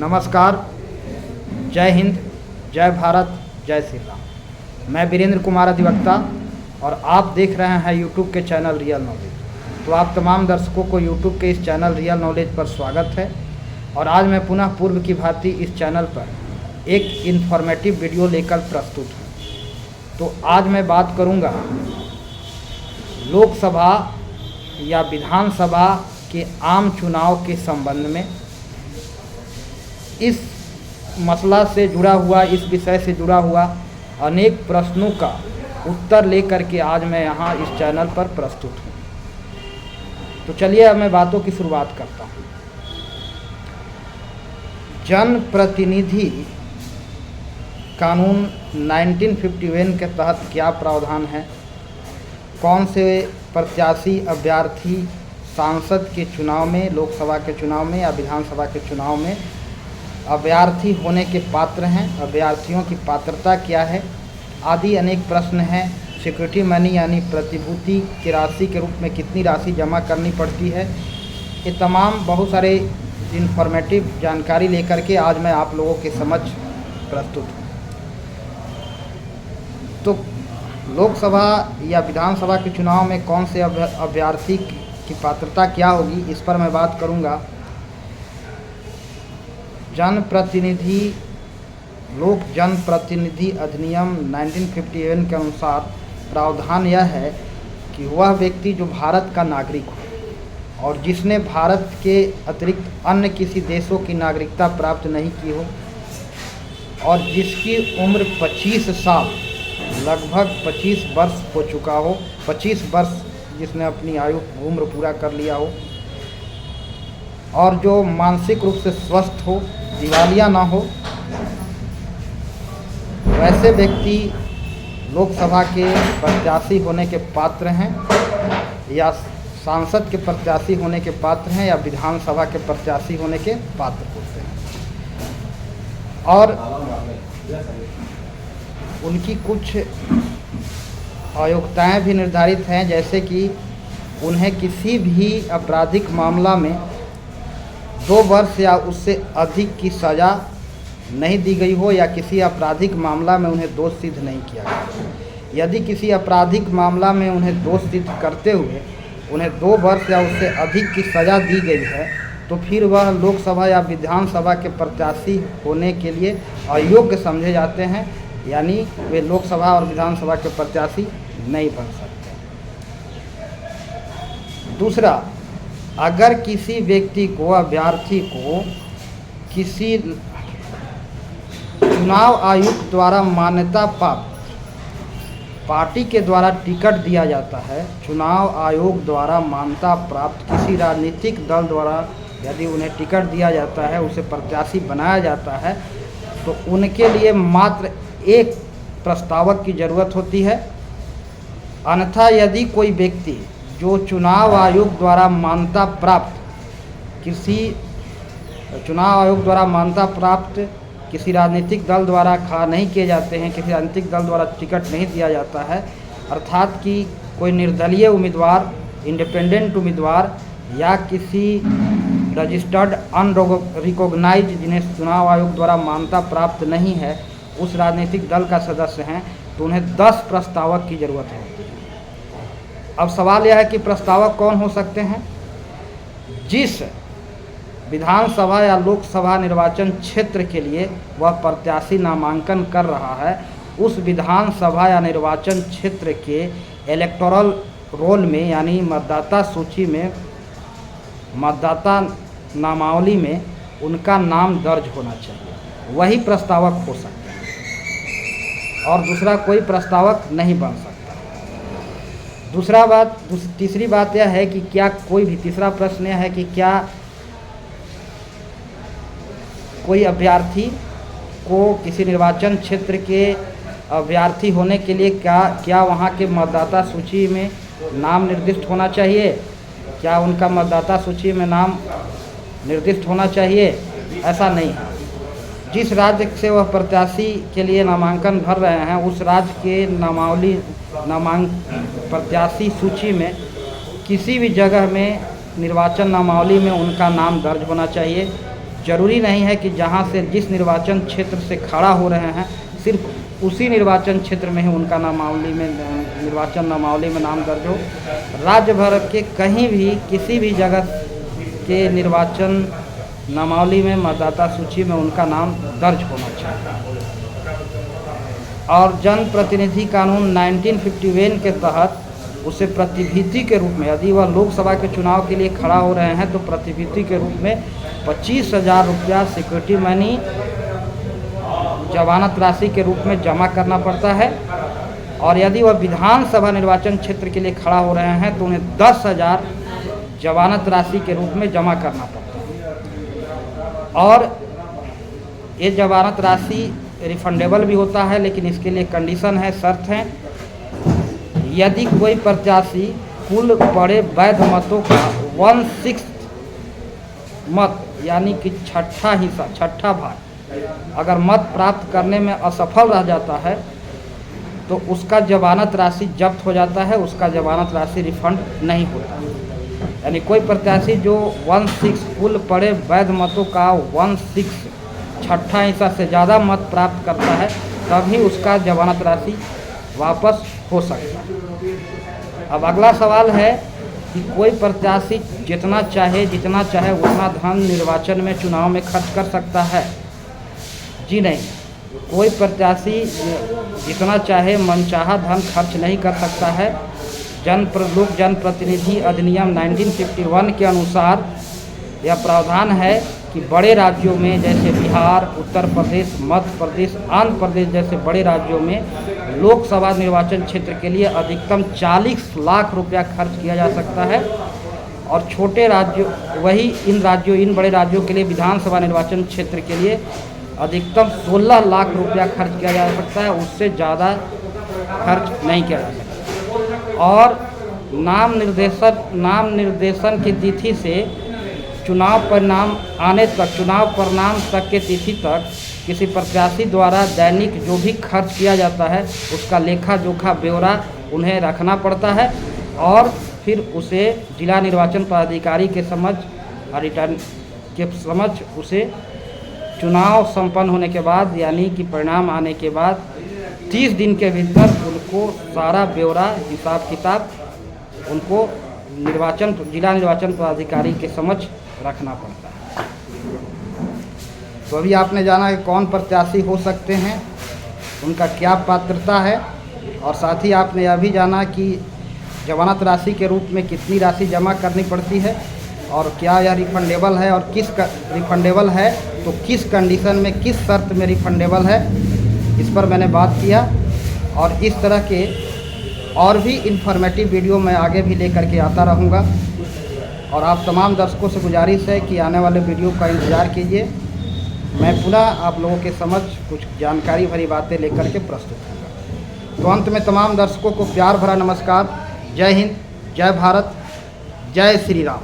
नमस्कार, जय हिंद, जय भारत, जय श्री राम। मैं वीरेंद्र कुमार अधिवक्ता और आप देख रहे हैं यूट्यूब के चैनल रियल नॉलेज। तो आप तमाम दर्शकों को यूट्यूब के इस चैनल रियल नॉलेज पर स्वागत है। और आज मैं पुनः पूर्व की भांति इस चैनल पर एक इन्फॉर्मेटिव वीडियो लेकर प्रस्तुत हूँ। तो आज मैं बात करूँगा लोकसभा या विधानसभा के आम चुनाव के संबंध में। इस मसला से जुड़ा हुआ, इस विषय से जुड़ा हुआ अनेक प्रश्नों का उत्तर लेकर के आज मैं यहाँ इस चैनल पर प्रस्तुत हूँ। तो चलिए अब मैं बातों की शुरुआत करता हूँ। जनप्रतिनिधि कानून 1951 के तहत क्या प्रावधान है, कौन से प्रत्याशी अभ्यर्थी सांसद के चुनाव में, लोकसभा के चुनाव में या विधानसभा के चुनाव में अभ्यर्थी होने के पात्र हैं, अभ्यर्थियों की पात्रता क्या है, आदि अनेक प्रश्न हैं। सिक्योरिटी मनी यानी प्रतिभूति की राशि के रूप में कितनी राशि जमा करनी पड़ती है, ये तमाम बहुत सारे इन्फॉर्मेटिव जानकारी लेकर के आज मैं आप लोगों के समक्ष प्रस्तुत हूँ। तो लोकसभा या विधानसभा के चुनाव में कौन से अभ्यर्थी की पात्रता क्या होगी, इस पर मैं बात करूँगा। लोक जनप्रतिनिधि अधिनियम 1951 के अनुसार प्रावधान यह है कि वह व्यक्ति जो भारत का नागरिक हो और जिसने भारत के अतिरिक्त अन्य किसी देशों की नागरिकता प्राप्त नहीं की हो और जिसकी उम्र 25 साल, लगभग 25 वर्ष हो चुका हो, 25 वर्ष जिसने अपनी उम्र पूरा कर लिया हो और जो मानसिक रूप से स्वस्थ हो, दिवालिया ना हो, वैसे व्यक्ति लोकसभा के प्रत्याशी होने के पात्र हैं या सांसद के प्रत्याशी होने के पात्र हैं या विधानसभा के प्रत्याशी होने के पात्र होते हैं। और उनकी कुछ अयोग्यताएं भी निर्धारित हैं, जैसे कि उन्हें किसी भी आपराधिक मामला में 2 वर्ष या उससे अधिक की सज़ा नहीं दी गई हो या किसी आपराधिक मामला में उन्हें दोष सिद्ध नहीं किया गया। यदि किसी आपराधिक मामला में उन्हें दोष सिद्ध करते हुए उन्हें 2 वर्ष या उससे अधिक की सज़ा दी गई है तो फिर वह लोकसभा या विधानसभा के प्रत्याशी होने के लिए अयोग्य समझे जाते हैं, यानी वे लोकसभा और विधानसभा के प्रत्याशी नहीं बन सकते। दूसरा, अगर किसी व्यक्ति को, अभ्यर्थी को किसी चुनाव आयुक्त द्वारा मान्यता प्राप्त पार्टी के द्वारा टिकट दिया जाता है, चुनाव आयोग द्वारा मान्यता प्राप्त किसी राजनीतिक दल द्वारा यदि उन्हें टिकट दिया जाता है, उसे प्रत्याशी बनाया जाता है, तो उनके लिए मात्र एक प्रस्तावक की ज़रूरत होती है। अन्यथा यदि कोई व्यक्ति जो चुनाव आयोग द्वारा मान्यता प्राप्त किसी राजनीतिक दल द्वारा खड़ा नहीं किए जाते हैं, किसी राजनीतिक दल द्वारा टिकट नहीं दिया जाता है, अर्थात कि कोई निर्दलीय उम्मीदवार, इंडिपेंडेंट उम्मीदवार या किसी रजिस्टर्ड अनरिकॉग्नाइज्ड जिन्हें चुनाव आयोग द्वारा मान्यता प्राप्त नहीं है, उस राजनीतिक दल का सदस्य हैं, तो उन्हें 10 प्रस्तावक की ज़रूरत होती है। अब सवाल यह है कि प्रस्तावक कौन हो सकते हैं? जिस विधानसभा या लोकसभा निर्वाचन क्षेत्र के लिए वह प्रत्याशी नामांकन कर रहा है, उस विधानसभा या निर्वाचन क्षेत्र के इलेक्टोरल रोल में यानी मतदाता सूची में, मतदाता नामावली में उनका नाम दर्ज होना चाहिए, वही प्रस्तावक हो सकते हैं और दूसरा कोई प्रस्तावक नहीं बन सकता। तीसरी बात यह है कि तीसरा प्रश्न यह है कि क्या कोई अभ्यर्थी को किसी निर्वाचन क्षेत्र के अभ्यर्थी होने के लिए क्या वहाँ के मतदाता सूची में नाम निर्दिष्ट होना चाहिए? क्या उनका मतदाता सूची में नाम निर्दिष्ट होना चाहिए? ऐसा नहीं है। जिस राज्य से वह प्रत्याशी के लिए नामांकन भर रहे हैं, उस राज्य के प्रत्याशी सूची में किसी भी जगह में निर्वाचन नामावली में उनका नाम दर्ज होना चाहिए। ज़रूरी नहीं है कि जहाँ से जिस निर्वाचन क्षेत्र से खड़ा हो रहे हैं सिर्फ उसी निर्वाचन क्षेत्र में ही उनका नामावली में निर्वाचन नामावली में नाम दर्ज हो। राज्य भर के कहीं भी किसी भी जगह के निर्वाचन नामावली में मतदाता सूची में उनका नाम दर्ज होना चाहिए। और जनप्रतिनिधि कानून 1951 के तहत उसे प्रतिभूति के रूप में, यदि वह लोकसभा के चुनाव के लिए खड़ा हो रहे हैं तो प्रतिभूति के रूप में 25,000 रुपया सिक्योरिटी मनी जमानत राशि के रूप में जमा करना पड़ता है। और यदि वह विधानसभा निर्वाचन क्षेत्र के लिए खड़ा हो रहे हैं तो उन्हें 10,000 जमानत राशि के रूप में जमा करना पड़ता है। और ये जमानत राशि रिफंडेबल भी होता है, लेकिन इसके लिए कंडीशन है, शर्त है। यदि कोई प्रत्याशी कुल पड़े वैध मतों का 1/6 मत यानी कि छठा भाग अगर मत प्राप्त करने में असफल रह जाता है तो उसका जमानत राशि जब्त हो जाता है, उसका जमानत राशि रिफंड नहीं होता। यानी कोई प्रत्याशी जो 1/6 कुल पड़े वैध मतों का 1/6 छठा हिस्सा से ज़्यादा मत प्राप्त करता है तभी उसका जमानत राशि वापस हो सकता है। अब अगला सवाल है कि कोई प्रत्याशी जितना चाहे उतना धन निर्वाचन में चुनाव में खर्च कर सकता है? जी नहीं, कोई प्रत्याशी जितना चाहे मनचाहा धन खर्च नहीं कर सकता है। लोक जनप्रतिनिधि अधिनियम 1951 के अनुसार यह प्रावधान है कि बड़े राज्यों में जैसे बिहार, उत्तर प्रदेश, मध्य प्रदेश, आंध्र प्रदेश जैसे बड़े राज्यों में लोकसभा निर्वाचन क्षेत्र के लिए अधिकतम 40 लाख रुपया खर्च किया जा सकता है। और छोटे राज्यों इन बड़े राज्यों के लिए विधानसभा निर्वाचन क्षेत्र के लिए अधिकतम 16 लाख रुपया खर्च किया जा सकता है, उससे ज़्यादा खर्च नहीं किया जा सकता। और नाम निर्देशन की तिथि से चुनाव परिणाम तक के तिथि तक किसी प्रत्याशी द्वारा दैनिक जो भी खर्च किया जाता है उसका लेखा जोखा ब्यौरा उन्हें रखना पड़ता है और फिर उसे जिला निर्वाचन पदाधिकारी के समझ उसे चुनाव संपन्न होने के बाद यानी कि परिणाम आने के बाद 30 दिन के भीतर उनको सारा ब्यौरा हिसाब किताब उनको जिला निर्वाचन पदाधिकारी के समझ रखना पड़ता है। तो अभी आपने जाना कि कौन प्रत्याशी हो सकते हैं, उनका क्या पात्रता है, और साथ ही आपने यह भी जाना कि जमानत राशि के रूप में कितनी राशि जमा करनी पड़ती है और क्या यह रिफंडेबल है और रिफंडेबल है तो किस कंडीशन में, किस शर्त में रिफंडेबल है, इस पर मैंने बात किया। और इस तरह के और भी इन्फॉर्मेटिव वीडियो मैं आगे भी लेकर के आता रहूँगा। और आप तमाम दर्शकों से गुजारिश है कि आने वाले वीडियो का इंतज़ार कीजिए। मैं पुनः आप लोगों के समक्ष कुछ जानकारी भरी बातें लेकर के प्रस्तुत होगा। तो अंत में तमाम दर्शकों को प्यार भरा नमस्कार। जय हिंद, जय भारत, जय श्री राम।